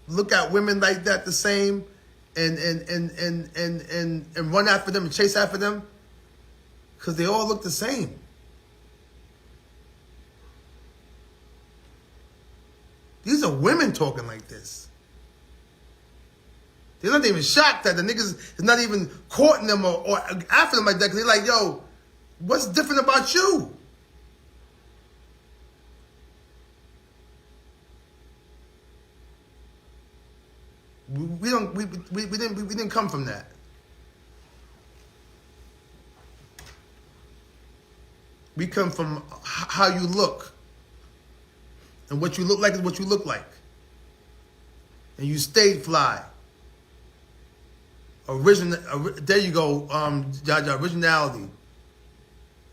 look at women like that the same and run after them and chase after them? Because they all look the same. These are women talking like this. They're not even shocked that the niggas is not even courting them or after them like that. Because they're like, yo, what's different about you? We didn't come from that. We come from how you look. And what you look like is what you look like. And you stayed fly. There you go, originality.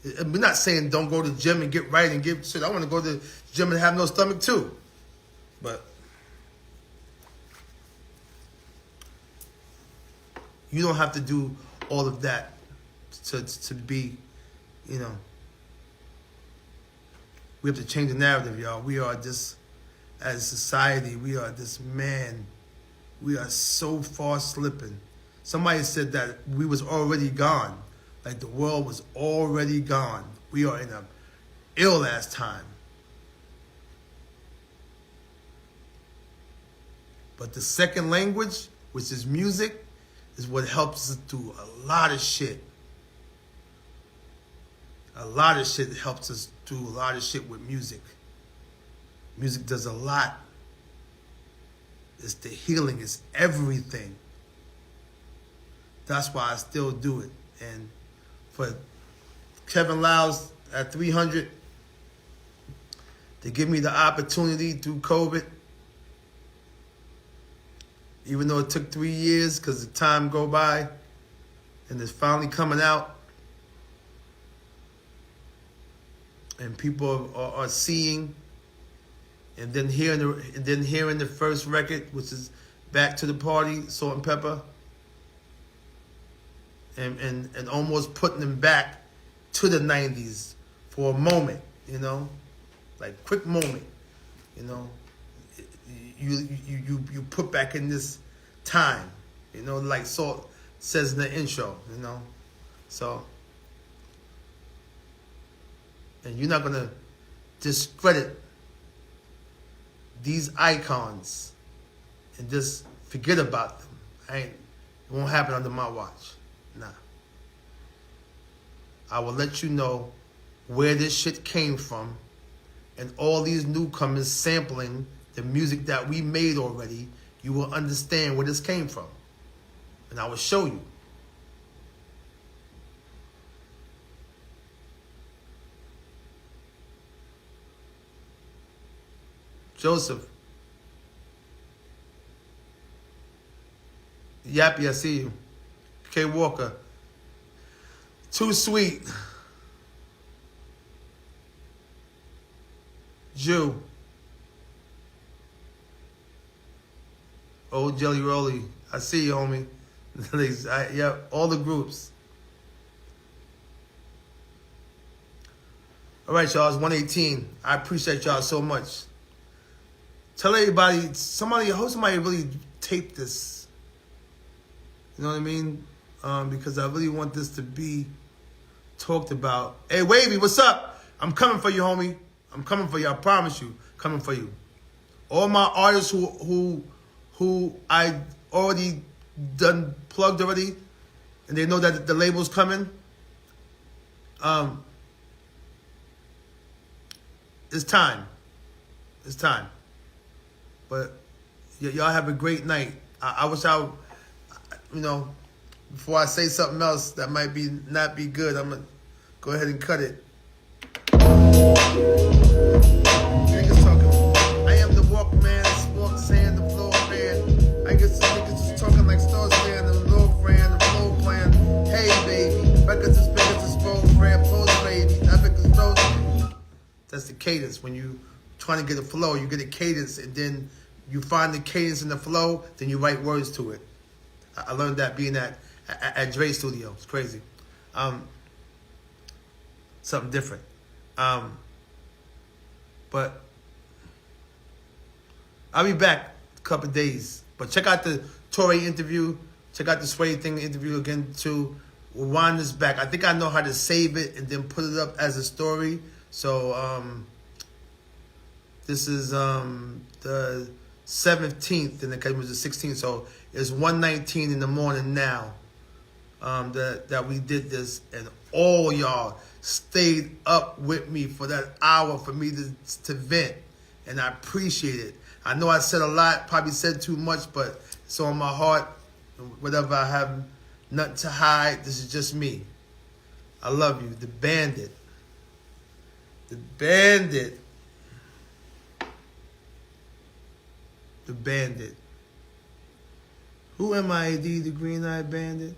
We're not saying don't go to the gym and get right and get shit. I want to go to the gym and have no stomach too. But you don't have to do all of that to be, you know. We have to change the narrative, y'all. We are just, as a society, we are this man. We are so far slipping. Somebody said that we was already gone. Like the world was already gone. We are in a ill-ass time. But the second language, which is music, is what helps us do a lot of shit. A lot of shit helps us do a lot of shit with music. Music does a lot. It's the healing. It's everything. That's why I still do it. And for Kevin Lyles at 300, to give me the opportunity through COVID, even though it took 3 years because the time go by, and it's finally coming out, and people are seeing, and then hearing the first record, which is Back to the Party, Salt and Pepper, and almost putting them back to the 90s for a moment, you know, like quick moment, you know. You put back in this time, you know, like Salt says in the intro, you know. So, and you're not gonna discredit these icons and just forget about them. It won't happen under my watch. Nah. I will let you know where this shit came from, and all these newcomers sampling the music that we made already, you will understand where this came from. And I will show you. Joseph. Yappy, I see you. K. Walker. Too Sweet. Jew. Old Jelly Rolly. I see you, homie. Yeah, all the groups. All right, y'all. It's 1:18. I appreciate y'all so much. Tell everybody, I hope somebody really tape this. You know what I mean? Because I really want this to be talked about. Hey, Wavy, what's up? I'm coming for you, homie. I'm coming for you. I promise you. Coming for you. All my artists who I already done plugged already, and they know that the label's coming. It's time. It's time. But y'all have a great night. I wish before I say something else that might not be good, I'm gonna go ahead and cut it. Niggas talking. I am the Walkman, sports sand, the floor fan. I guess the niggas is talking like Stars fan, the low friend, the flow plan. Hey baby, records as big as a spoke friend, post baby, epic as those. That's the cadence. When you trying to get a flow, you get a cadence, and then you find the cadence in the flow, then you write words to it. I learned that being at Dre's studio. It's crazy. Something different. But I'll be back a couple of days. But check out the Torre interview. Check out the Sway Thing interview again too. We'll wind this back. I think I know how to save it and then put it up as a story. So this is the 17th, and it was the 16th. So it's 1:19 in the morning now that we did this, and all y'all stayed up with me for that hour for me to vent, and I appreciate it. I know I said a lot, probably said too much, but it's on my heart. Whatever, I have nothing to hide. This is just me. I love you. The Bandit. The Bandit. The Bandit. Who am I, the Green-Eyed Bandit?